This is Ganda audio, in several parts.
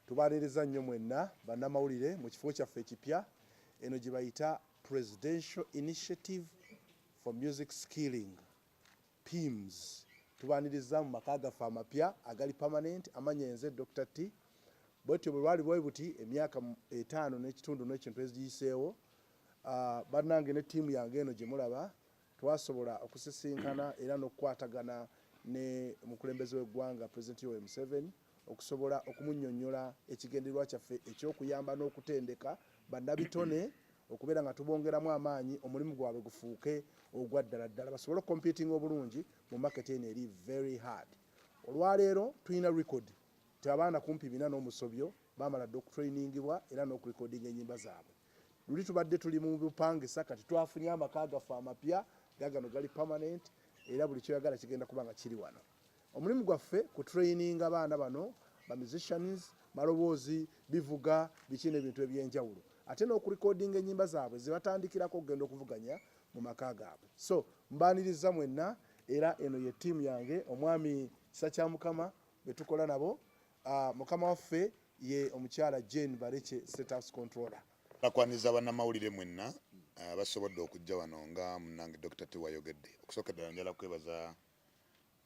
tubaliriza nnyo mwenna bannamawulire mu kifo kyaffe ekipya eno gye bayita Presidential Initiative for Music Skilling PIMS. Tubaniriza mu maka gaffe amapya agali permanent amanya nze Dr. T. Bwetyo bwe lwali bwe buti emyaka 5 n'ekitundu n'ekintu ezigiyiseewo bannange ne ttiimu yange eno gye mulaba twasobola okusisinkana era n'okukwatagana ne mukulembeze w'eggwanga President Yoweri Museveni okusobola okumunnyonnyola ekigendererwa kyaffe eky'okuyamba n'okutendeka bannabitone okubeera nga tubongeramu amaanyi omulimu gwabwe gufuuke ogwa ddala basobole okompitinga obulungi mu market eno eri very hard. Olwaleero tulina record ti abaana kumpi 4 n'omusobyo bamala dde okutrainingibwa era n'okurekodinga ennyimba zaabwe. Luli tubadde tuli mu bupangisa kati twafunye amaka gaffe amapya gagano gali permanent era buli kyoyagala kigenda kuba nga kiri wano. Omulimu gwaffe ku training abaana bano ba musicians maloboozi bivuga bikine ebintu ebyenjawulo ate n'okurekodinga ennyimba zaabwe zibatandikirako okugenda okuvuganya mu maka gaabwe. So mbaaniriza mwenna era eno ye ttiimu yange omwami Kisa kya Mukama be tukola nabo. Mukama waffe ye omukyala Jane Bareche State House Controller. Nakwaniza bannamawulire mwenna basobodde okujja wano nga munnange Dr. T wayogedde. Okusooka ddala njala kwebaza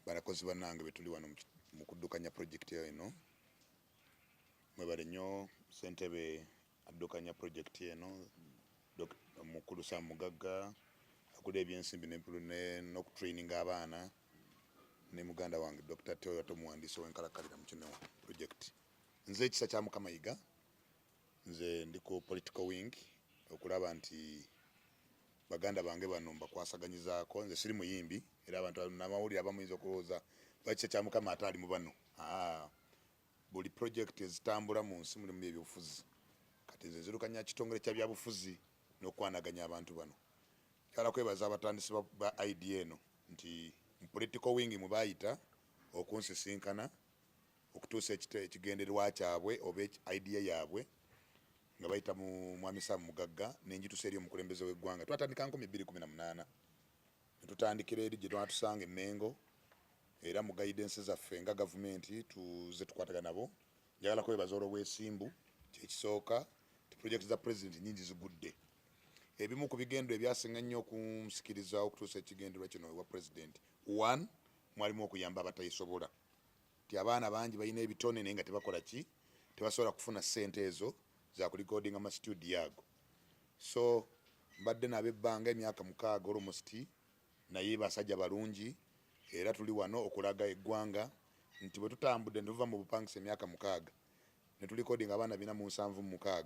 balakozi bannange be tuli wano mu kuddukanya project eno. Mwebale nnyo ssentebe addukanya project eno Mukulu Sam Mugagga akula ebyensimbi n'okutraininga abaana ne muganda wange Dr. T oyo omuwandiisi w'enkalakalira mu kino project. Nze Kisa kya Mukama Yiga, nze ndi ku political wing okulaba nti baganda bange bano mbakwasaganyizaako. Nze siri muyimbi era abantu n'amawulire abamuyinza okulowooza Kisa kya Mukama ate ali mu bano. Buli project ezitambula mu nsi mulimu ebyobufuzi kati nze nzirukanya kitongole kya byabufuzi n'okwanaganya abantu bano. Kyala kwebaza abatandisi ba idea eno nti mu political wing mu bayita okunsisinkana okutuusa ekigendererwa kyabwe oba idea yaabwe nga bayita mu mwami Sam Mugagga n'enjitusa eri omukulembeze w'eggwanga. Twatandika 2018 ne tutandikira eri gye twatusanga Mengo era mu guidance zaffe nga gavumenti tuze tukwatagana nabo. Njagala kwebaza olw'obwesimbu kyekisooka ti project za president nyingi zigudde. Ebimu ku bigendo ebyasinga ennyo okunsikiriza okutuusa ekigendererwa kino ewa president. 1 mwalimu okuyamba abatayisobola ti abaana bangi balina ebitone naye nga tebakola ki tebasobola kufuna ssente ezo za kulikodinga ama studio ago. So mbadde n'abebbanga emyaka 6 almost naye basajja balungi era tuli wano okulaga eggwanga nti bwe tutambudde ne tuva mu bupangisa emyaka 6 ne tulikodinga abaana 476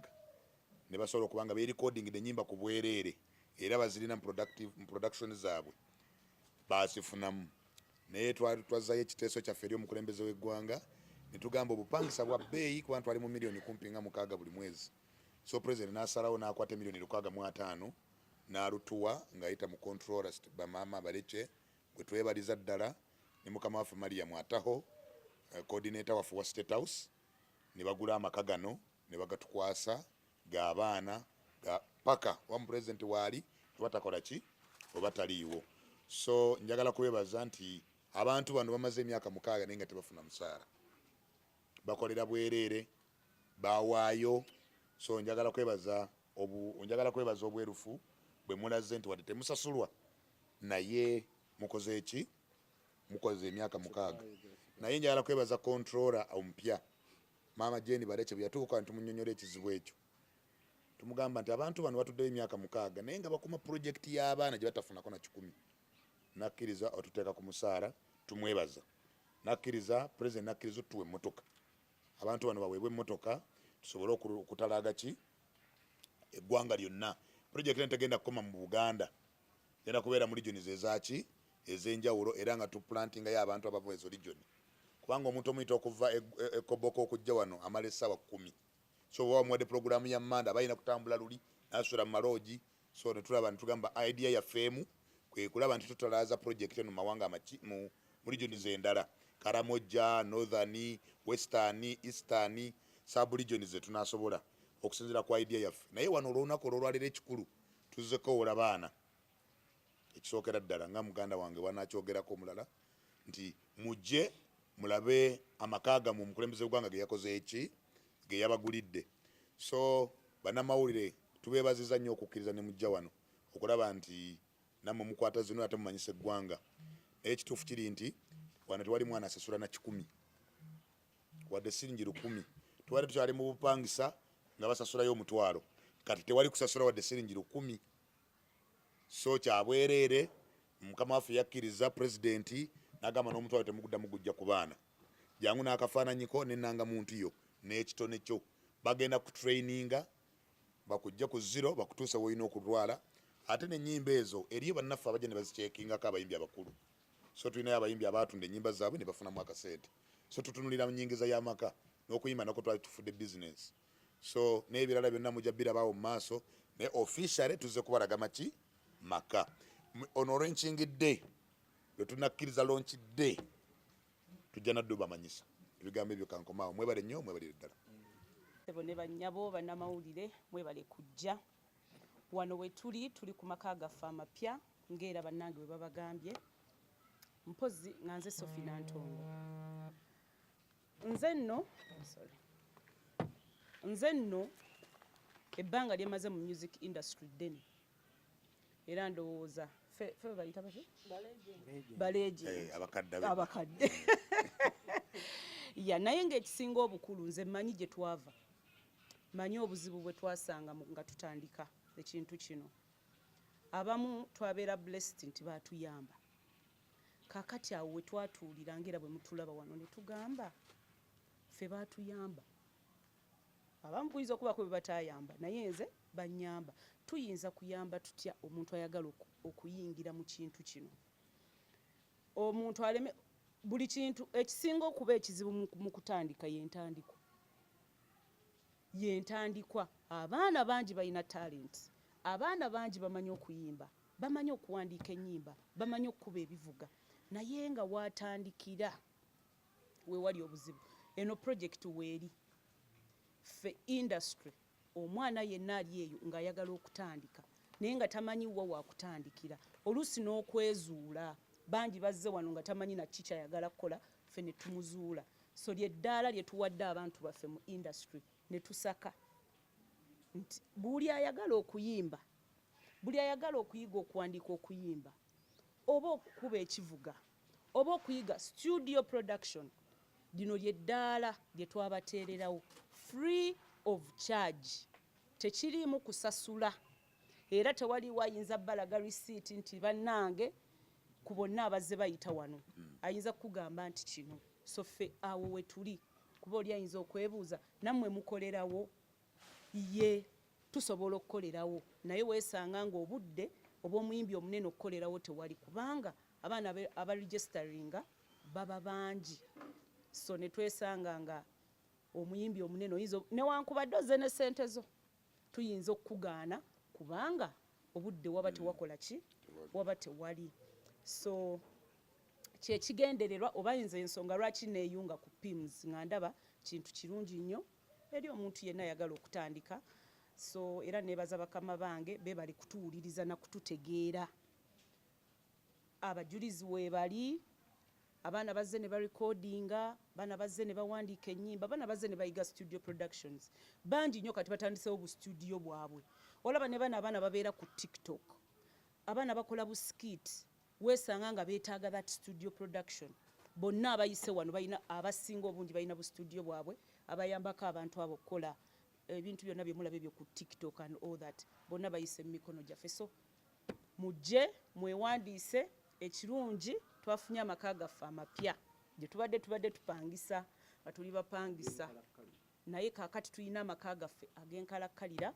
ne basobola okubanga beerikodingidde ennyimba ku bwereere era bazirina mu production zaabwe baasifunamu. Naye twazzayo ekiteeso kyaffe eri omukulembeze w'eggwanga ne tugamba obupangisa bwa bbeeyi kuba twali mu miliyoni kumpi nga 6 buli mwezi. So president n'asalawo n'akwata miliyoni 65 n'alutuwa ng'ayita mu controller bamaama Bareche gwe twebaliza ddala ne mukama waffe Maria Mwataho coordinator waffe wa State House ne bagula amaka gano ne bagatukwasa g'abaana paka wa mu president waali tebatakola ki oba taliiwo. So njagala kwebaza nti abantu bano bamaze emyaka 6 naye nga tebafuna musaala bakolera bwereere bawaayo. So njagala kwebaza obwerufu bwe mulaze nti wadde temusasulwa naye mukoze eki mukoze emyaka 6. Naye njagala kwebaza controller omupya Mama Jane Bareche bwe yatuuka ntumunyonnyola ekizibu ekyo tumugamba nti abantu bano batuddeyo emyaka 6 naye nga bakuma project y'abaana gye batafunako na 10. Nakkiriza otuteeka ku musaala tumwebaza. Nakkiriza president nakkiriza tuwe emmotoka abantu bano baweebwe emmotoka tusobole okutalaga ki eggwanga lyonna. Project eno tegenda kukoma mu Buganda genda kubeera mu regions ezaki ez'enjawulo era nga tuplantingayo abantu abava ezo region kubanga omuntu omuyita okuva Koboko okujja wano amala essaawa 10. So bamuwadde programu ya Manda balina kutambula luli n'asula mu maloogi. So ne tulaba ne tugamba idea yaffe kwe kulaba nti tutalaaza project eno mu mawanga mu regions endala Karamoja, Northern, Western, Eastern, sub regions tunasobola okusinzira ku idea yaffe. Naye wano olw'olunaku olwaliro ekikulu tuzzeko baana ekisookera ddala nga muganda wange wanakyogerako omulala nti mujje mulabe amaka gammwe omukulembeze w'eggwanga ge yakoze eki ge yabagulidde. So bannamawulire tubeebaziza nnyo okukkiriza ne mujja wano okulaba nti nammwe mukwata zino ate mumanyisa eggwanga. Naye ekituufu kiri nti wano tewali mwana asasula na 10 wadde siringi 100. Twali tukyali mu bupangisa nga basasulayo omutwalo, kati tewali kusasula wadde siringi 100. So kyabwereere mukama waffe yakkiriza pulezidenti n'agamba n'omutwalo temugudda mugujja ku baana, jangu n'akafaananyiko n'ennanga muntu yo n'ekitone kyo bagenda ku traininga bakujja ku zero bakutuusa woolina okulwala. Ate n'ennyimba ezo eriyo bannaffe abajja ne bazikyekingako abayimbi abakulu. So tulinayo abayimbi abaatunda ennyimba zaabwe ne bafunamu akasente. So tutunulira mu nyingiza y'amaka n'okuyimba nako twali tufudde business. So n'ebirala byonna mujja birabaawo mu maaso naye officially tuzze kubalaga maki maka. Ono launching day lwe tunakkiriza launch day tujja naddu bamanyisa ebigambo ebyo kankomaawo. Mwebale nnyo, mwebalire ddala. Ne bannyabo bannamawulire mwebale kujja wano we tuli ku maka gaffe amapya ng'era bannange bwe babagambye. Mpozi nga nze Sophie Nantongo. Nze nno ebbanga lyemaze mu music industry ddene era ndowooza fe bayita baki baleje abakadde ya naye ng'ekisinga obukulu nze mmanyi gye twava, manyi obuzibu bwe twasanga nga tutandika ekintu kino. Abamu twabeera blessed nti baatuyamba. Kakati awo we twatuulira ng'era bwe mutulaba wano ne tugamba ffe baatuyamba. Abamu kuyinza okubaako bye bataayamba naye nze bannyamba. Tuyinza kuyamba tutya omuntu ayagala okuyingira mu kintu kino? Omuntu aleme buli kintu ekisinga okuba ekizibu mu kutandika yentandikwa. Abaana bangi balina talent, abaana bangi bamanyi okuyimba, bamanyi okuwandiika ennyimba, bamanyi okukuba ebivuga, naye nga watandikira we wali obuzibu. Eno project weeri ffe industry omwana yenna ali eyo ng'ayagala okutandika naye nga tamanyi wa wakutandikira, oluusi n'okwezuula. Bangi bazze wano nga tamanyi na kicha yagala kukola, ffe ne tumuzuula. So ly'eddaala lye tuwadde abantu baffe mu industry ne tusaka nti buli ayagala okuyimba, buli ayagala okuyiga okuwandiika okuyimba oba okukuba ekivuga oba okuyiga studio production, lino ly'eddaala lye twabateererawo free of charge, tekiriimu kusasula. Era tewali wayinza balaga receipt nti bannange ku bonna abazze bayita wano ayinza kugamba nti kino. So ffe awo we tuli kuba oli ayinza okwebuuza nammwe mukolerawo ye tusobola okukolerawo naye weesanga ng'obudde obw'omuyimbi omunene okukolerawo tewali kubanga abaana abaregisteringa baba bangi. So ne twesanga nga omuyimbi omunene oyinza newankubadde oze ne ssente zo tuyinza okugaana kubanga obudde waba tewakola ki waba tewali. So kyekigendererwa oba nze ensonga lwaki neeyunga ku PIMS nga ndaba kintu kirungi nnyo eri omuntu yenna ayagala okutandika. So era neebaza bakama bange bali kutuwuliriza na kututegeera. Abajulizi weebali, abaana bazze ne barecordinga, abaana bazze ne bawandiika ennyimba, abaana bazze ne bayiga studio productions. Bangi nnyo kati batandisewo bu studio bwabwe. Olaba ne bano abaana babeera ku TikTok, abaana bakola bu skit, weesanga nga beetaaga that studio production. Bonna abayise wano balina abasinga obungi balina bu studio bwabwe abayambako abantu abo okukola ebintu byonna bye mulaba ebyo ku TikTok and all that. Bonna bayise mu mikono gyaffe. So mujje mwewandiise, ekirungi twafunye amaka gaffe amapya gye tubadde tupangisa nga tuli bapangisa, naye kaakati tulina amaka gaffe ag'enkalakkalira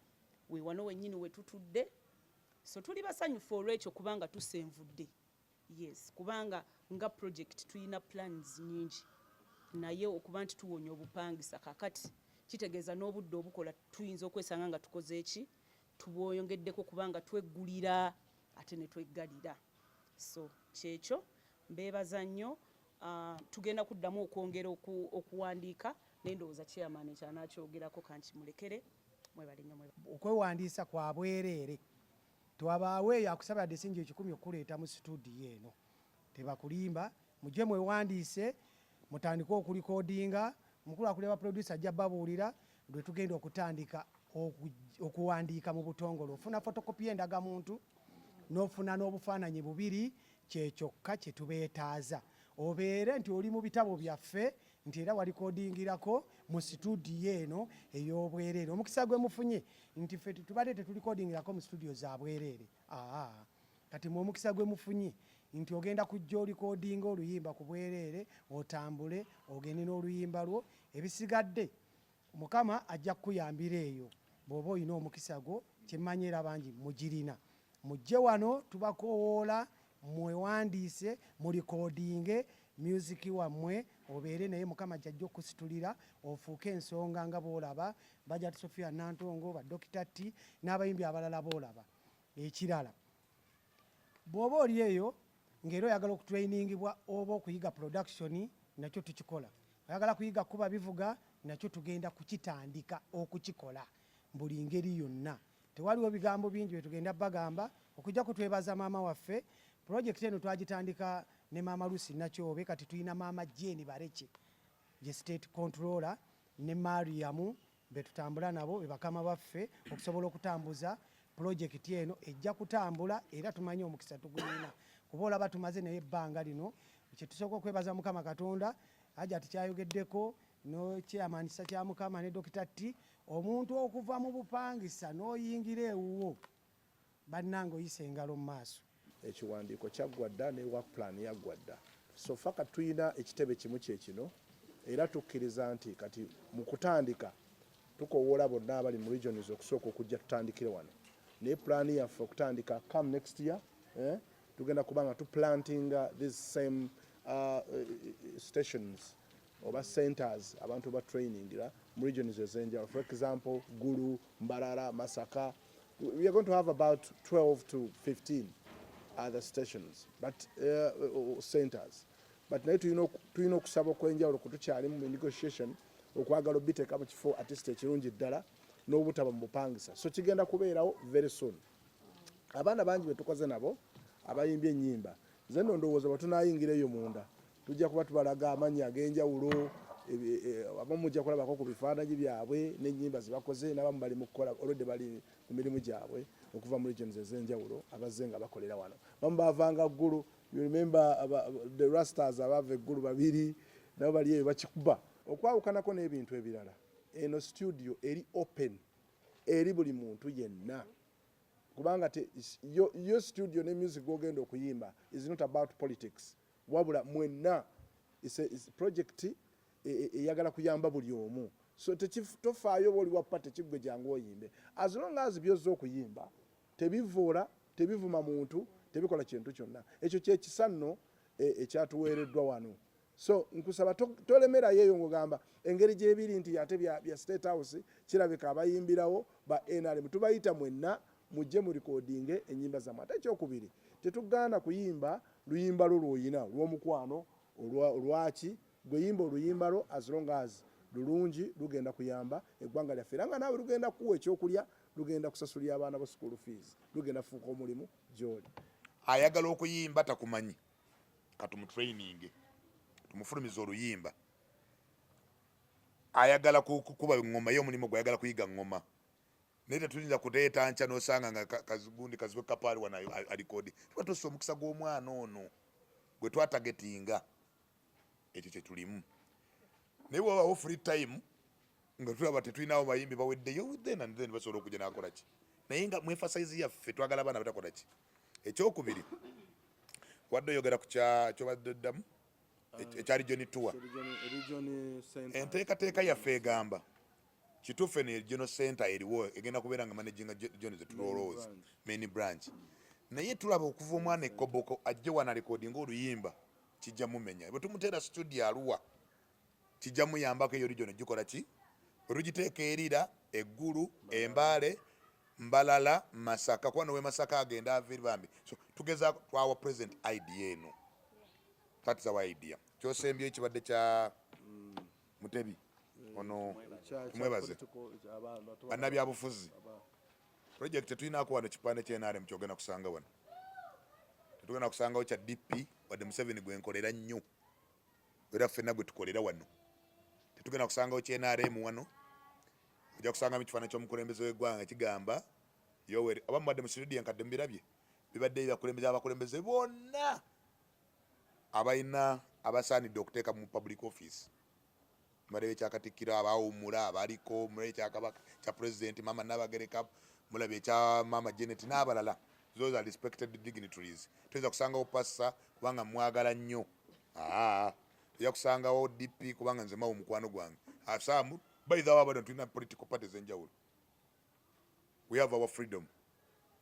we wano wennyini we tutudde. So tuli basanyufu olw'ekyo kubanga tusenvudde. Yes, kubanga nga project tulina plans nyingi naye okuba nti tuwonya obupangisa kaakati kitegeeza n'obudde obukola tuyinza okwesanga nga tukoze eki tubweyongeddeko kubanga tweggulira ate ne tweggalira. So kyekyo mbeebaza nnyo. Tugenda kuddamu okwongera okuwandiika naye ndowooza chairman ekyanakyogerako kanti mulekere. Mwebale nnyo. Okwewandiisa kwa bwereere twabaawo eyo akusaba yadde singi 10 okuleeta mu studio eno tebakulimba. Mujje mwewandiise mutandike okulikodinga mukulu akuleba producer ajja babuulira lwe tugenda okutandika okuwandiika mu butongole. Ofuna fotokopi endagamuntu n'ofuna n'obufaananyi bubiri, kyekyokka kye tubeetaaza. Obeere nti oli mu bitabo byaffe nti era walikodingirako mu studio eno ey'obwereere. Omukisa gwe mufunye nti ffe tubadde tetulikodingirako mu studio za bwereere. Kati mu omukisa gwe mufunye nti ogenda kujja olikodinga oluyimba ku bwereere, otambule ogende n'oluyimba lwo. Ebisigadde Mukama ajja kukuyambira eyo bw'oba olina omukisa gwo. Kyemmanyi era bangi mugirina. Mujje wano tubakoowoola, mwewandiise, mulikodinge music wammwe, obeere naye Mukama jjajja okusitulira, ofuuke ensonga nga boolaba Bajat Sophia Nantongo, ba Dr. T n'abayimbi abalala boolaba. Ekirala, bw'oba oli eyo ng'era oyagala okutrainingibwa oba okuyiga production, nakyo tukikola. Oyagala kuyiga kuba bivuga, nakyo tugenda kukitandika okukikola buli ngeri yonna. Tewaliwo bigambo bingi bye tugenda bagamba okujja kutwebaza maama waffe. Project eno twagitandika ne Maama Lucy Nakyobe, kati tulina Maama Jane Bareke, ye state controller, ne Mariamu be tutambula nabo be bakama baffe okusobola okutambuza project eno. Ejja kutambula era tumanyi omukisa tugulina kuba olaba tumaze naye ebbanga lino. Kye tusooka okwebaza Mukama Katonda Hajati kyayogeddeko no chairmanisa kya Mukama ne Dr. T, omuntu okuva mu bupangisa n'oyingira ewuwo bannange oyise engalo mu maaso. Ekiwandiiko kyaggwa dda ne work plan yaggwa dda. So faka tuyina ekitebe kimu kyekino era tukkiriza nti kati mu kutandika tukowoola bonna abali mu regions okusooka okujja tutandikire wano. Naye plan yaffe okutandika come next year, tugenda kubanga tuplanting these same stations oba centers abantu ba trainingira mu regions ezenjawulo. For example, Gulu, Mbarara, Masaka. We are going to have about 12 to 15 other stations, but centers. But naye tulina okusaba okwenjawulo kutukyali mu negotiation okwagala obiteeka mu kifo at least ekirungi ddala n'obutaba mu bupangisa. So kigenda kubeerawo very soon. Abaana bangi be tukoze nabo abayimbye ennyimba, nze nno ndowooza bwe tunaayingira eyo munda tujja kuba tubalaga amannya ag'enjawulo, abamu mujja kulabako ku bifaananyi byabwe n'ennyimba ze bakoze, n'abamu bali mu kukola olwedde bali mu mirimu gyabwe okuva mu regions ez'enjawulo abazze nga bakolera wano. Bamu baavanga Ggulu, you remember the Rastas abaava Eggulu babiri nabo bali eyo bakikuba. Okwawukanako n'ebintu ebirala, eno studio eri open eri buli muntu yenna, kubanga yo studio ne music gw'ogenda okuyimba is not about politics, wabula mwenna is project eyagala kuyamba buli omu. So tofaayo boli wappa tekigwe jangu oyimbe, as long as byozza okuyimba tebivoola tebivuma muntu tebikola kintu kyonna. Ekyo kyekisa nno ekyatuweereddwa wano. So nkusaba tolemerayo eyo ng'ogamba engeri gyebiri nti ate bya State House kirabika abayimbirawo ba NRM. Tubayita mwenna mujje mu recording ennyimba zammwe. Ate ekyokubiri, tetugaana kuyimba luyimba lwo lwoyina lw'omukwano olwaki gwe yimba oluyimba lwo as long as lulungi lugenda kuyamba eggwanga lyaffe era nga naawe lugenda kuwa ekyokulya, lugenda kusasulira abaana bo school fees, lugenda fuuka omulimu gy'oli. Ayagala okuyimba takumanyi katumutraining tumufulumiza oluyimba. Ayagala kukuba ngoma yo mulimu gwayagala kuyiga ngoma. Naye tetuyinza kuteeta nca n'osanga nga kazugundi kaziwe kapaali wana alikodi. Tuba tossa omukisa gw'omwana ono gwe twatagetinga. Ekyo kye tulimu. Naye bw'obawo free time nga tulaba tetulinawo bayimbi baweddeyo then and then basobola okujja n'akola ki. Naye nga mu emphasize yaffe twagala abaana batakola ki. Ekyokubiri wadde oyogera ku kyobadde oddamu ekya region tour. Enteekateeka yaffe egamba kituufu eno regional center eriwo egenda kubeera nga managing region zetulowooza main branch. Naye tulaba okuva omwana ekoboko ajje wana recording oluyimba kijja mumenya. Bwe tumuteera studio Arua kijja muyambako eyo region gikola ki. Olugiteeka erira Eggulu, Embaale, Mbalala, Masaka, kwa nowe Masaka agenda aviri bambi. So tugeza our present idea eno. That's our idea. Kyosembye ekibadde kya Mutebi ono mwebaze bannabyabufuzi project tulinaako wano kipande ky'NRM kyogenda kusanga wano. Tetugenda kusangawo kya DP wadde Museveni gwe nkolera nnyo era ffenna gwe tukolera wano. tugenda kusangawo kyenaremu wano ojja kusangamu ekifaananyi ky'omukulembeze w'eggwanga kigamba Yoweri oba mubadde mu studio nkadde mbirabye bibadde abakulembeze bonna abalina abasaanidde okuteeka mu public office mulabe ekyakatikkiro abawummula abaliko mulabe ekyakabaka kya president mama Nabagereka mulabe ekya mama Janet n'abalala those are respected dignitaries tuyinza kusangawo passa kubanga mwagala nnyo tujja kusangawo DP kubanga nze mawo mukwano gwange asamu baithawo abadde tulina political parties enjawulo we have our freedom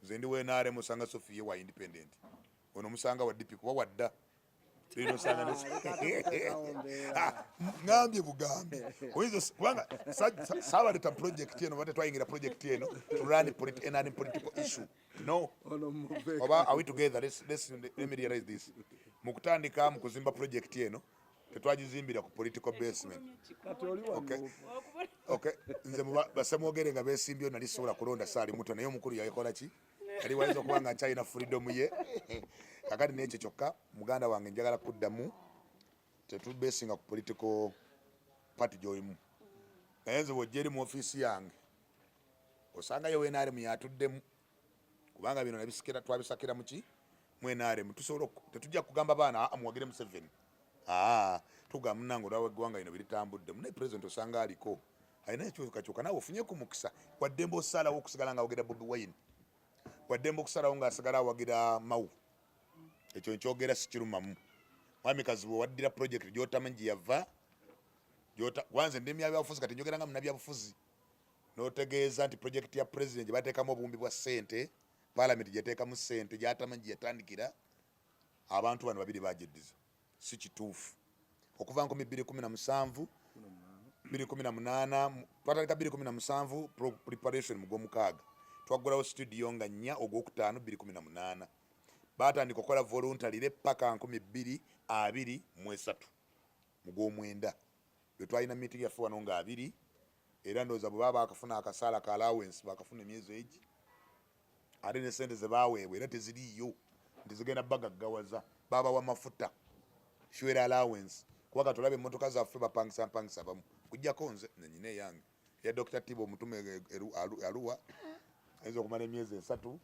nze ndi wenaare musanga Sophie wa independent ono musanga wa DP kuba wadda ngambye bugambi kubanga sabaleta project eno bate twayingira project eno to run any political issue no oba are we together let me realize this mukutandika mukuzimba project eno tetwagizimbira ku political basement okay nze basemwogere nga besimbyo nali sobola kulonda saali muto naye omukulu yakola ki yali wayinza okuba nga nkyalina freedom ye kakati nekyo kyokka muganda wange njagala kuddamu tetubesinga ku political party gyolimu naye nze bwojja eri mu ofiisi yange osangayo wenaremu yatuddemu kubanga bino nabisikira twabisakira muki mwenaremu tusobola tetujja kugamba baana muwagire Museveni tugamba munange olwawe eggwanga lino biritambudde naye president osanga aliko alina ekyukakyuka naawe ofunyeku mukisa waddembe osalawo okusigala nga awagira Bobi Wine waddembe okusalawo ng'asigala awagira Mawu ekyo nkyogera sikirumamu mwami Kazibu waddira project gy'otamanyi gye yava wanze ndi muyabyabufuzi kati njogera nga munnabyabufuzi n'otegeeza nti project ya president gye bateekamu obuwumbi bwa ssente parliament gyeteekamu ssente gy'atamanyi gye yatandikira abantu bano babiri bagyeddiza si kituufu okuva 2017 2018 twatandika 2017 preparation mu gw'omukaaga twaggulawo studio nga 4 ogwokutaano 2018 batandika okukola voluntarire paka 2023 mu gw'omwenda lwe twalina meeting yaffe wano nga 2 era ndowooza bwe baba bakafuna akasaala ka allowance bakafuna emyezi egi ate ne sente ze baweebwa era teziriiyo nti zigenda bagaggawaza babawa mafuta fuel allowance kuba katulabe emmotoka zaffe bapangisa bamu kujjako nze nenyina eyange ya Dr. Tibo omutume Arua ayinza okumala emyezi 3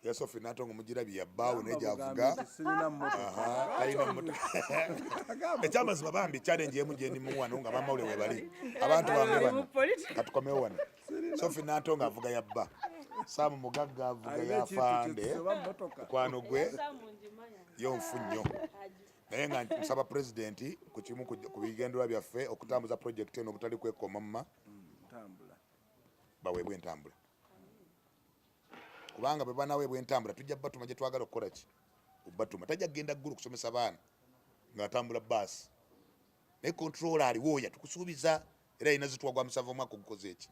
ya Sophie Natongo mugirabye yabbaawo negyavuga alina mmotoka ekyamazima bambi challenge emu gye ndimu wano nga bamawule webali abantu bamwe bano katukomewo wano Sophie Natongo avuga yabba Samu Mugagga avuga yafande mukwano gwe yonfu nnyo naye nga nsaba president ku kimu ku bigendererwa byaffe okutambuza project eno obutali kwekoma mma baweebwa entambula kubanga bwe banaweebwa entambula tujja batuma gye twagala okukola ki batuma tajja kugenda ggulu kusomesa baana ng'atambula baasi naye controller aliwo yatukusuubiza era yina zitwagwa musanvu omwaka ogukoze eki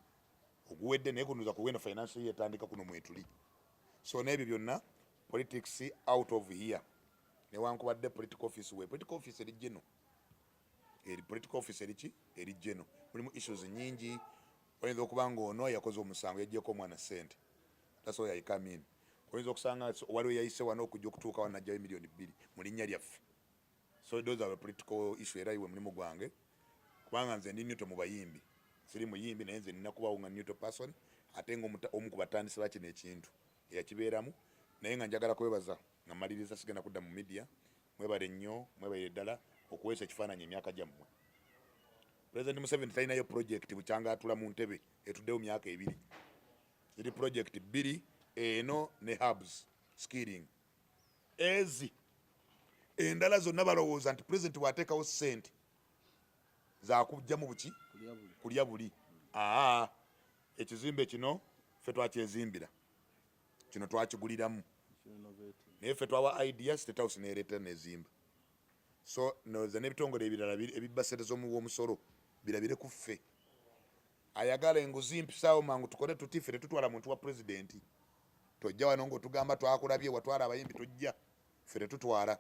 oguwedde naye kunuza ku weno finance yetandika kuno mwetuli so n'ebyo byonna politics out of here newankubadde political office political office eri geno political office eri geno mulimu issues nyingi oyinza okuba nga ono yakoze omusango yaggyeko omwana ssente that's why I come in oyinza okusanga waliwo yayise wano okujja okutuuka wano najjayo $2 million mu linnya lyaffe so those are political issue era iwe mulimu gwange kubanga nze ndi neutral mu bayimbi siri muyimbi naye nze nina kubawo nga neutral person ate nga omu ku batandisi ba kino ekintu eyakibeeramu naye nga njagala kwebaza nga maliriza sigenda kudda mu media mwebale nnyo mwebale ddala okuweesa ekifaananyi emyaka gyammwe President Museveni talinayo project bukyanga atula mu ntebe etuddewo myaka 2 ziri project 2 eno ne hubs skilling ezi endala zonna balowooza nti president wateekawo ssente zakujja mu buki kulya buli ekizimbe kino ffe twakyezimbira kino twakiguliramu naye ffe twawa idea State House neereeta nezimba so noza n'ebitongole ebirala ebibasente w'omusolo birabire ku ffe ayagala enguzi mpisaawo mangu tukole tuti ffe tetutwala muntu wa president tojja wano ng'otugamba twakulabye watwala abayimbi tojja ffe tetutwala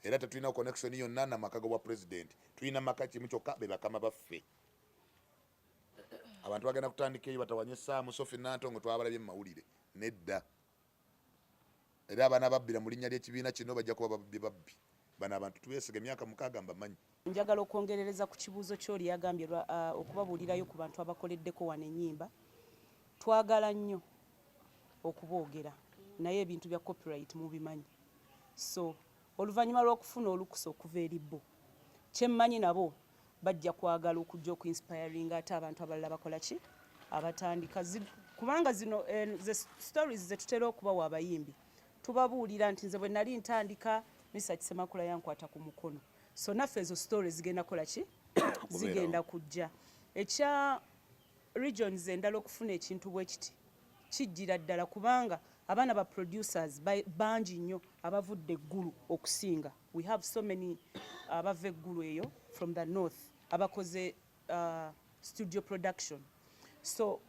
era tetulina connection yonna namaka g'obwa president tulina maka kimu kyokka be bakama baffe abantu bagenda kutandika eyo batawanye Saamu Sophie Natongo twabalabye mu mawulire nedda era abaana babbira mu linnya ly'ekibiina kino bajja kuba babbi bano abantu tubeesiga emyaka 6 mbamanyi. Njagala okwongerereza ku kibuuzo ky'oli yagambye okubabuulirayo ku bantu abakoleddeko wano ennyimba. Twagala nnyo okuboogera naye ebintu bya copyright mubimanyi. So oluvannyuma lw'okufuna olukusa okuva eri bo, kyemmanyi nabo bajja kwagala okujja okuinspiringa ate abantu abalala bakola ki abatandika kubanga zino ze stories ze tutera okubawa abayimbi tubabuulira nti nze bwe nali ntandika Mr. Kisemakula yankwata ku mukono. So naffe ezo stories zigenda kola ki zigenda kujja. Ekya regions endala okufuna ekintu bwe kiti kijjira ddala kubanga abaana ba producers bangi nnyo abavudde eggulu okusinga. We have so many abava eggulu eyo from the north abakoze studio production. So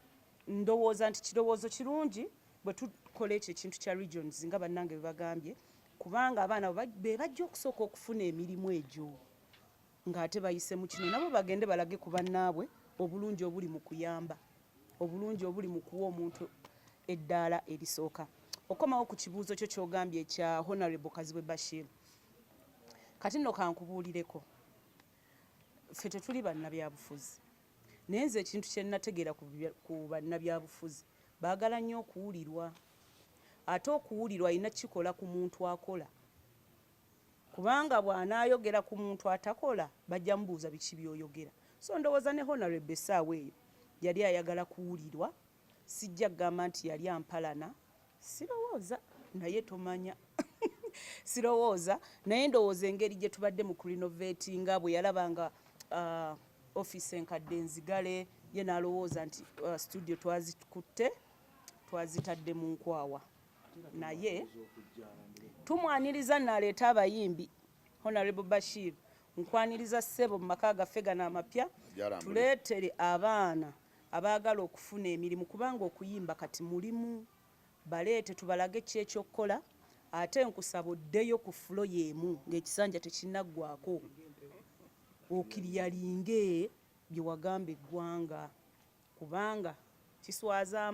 ndowooza nti kirowoozo kirungi bwe tukola ekyo ekintu kya regions nga bannange bebagambye kubanga abaana be bajja okusooka okufuna emirimu egyo ng'ate bayise mu kino nabo bagende balage ku bannaabwe obulungi obuli mu kuyamba, obulungi obuli mu kuwa omuntu eddaala erisooka. Okomawo ku kibuuzo kyo ky'ogambye ekya Honorable Kazibwe Bashir. Kati nno kankubuulireko. Ffe tetuli bannabyabufuzi. Naye nze ekintu kye nnategeera ku bannabyabufuzi baagala nnyo okuwulirwa. Ate okuwulirwa alina kikola ku muntu akola. Kubanga bw'anaayogera ku muntu atakola bajja mubuuza biki by'oyogera. So ndowooza ne Honorable essaawa eyo yali ayagala kuwulirwa. Sijja kugamba nti yali ampalana. Sirowooza naye tomanya. Sirowooza naye ndowooza engeri gye tubadde mu kurinovatinga bwe yalabanga office enkadde enzigale ye n'alowooza nti studio twazikutte twazitadde mu nkwawa. Naye tumwaniriza n'aleeta abayimbi Honorable Bashir nkwaniriza ssebo mu maka gaffe gano amapya tuleetere abaana abaagala okufuna emirimu kubanga okuyimba kati mulimu baleete tubalage ki ekyokukola ate nkusaba oddeyo ku fulo y'emu ng'ekisanja tekinnaggwako okiryalinge bye wagamba eggwanga kubanga kiswaza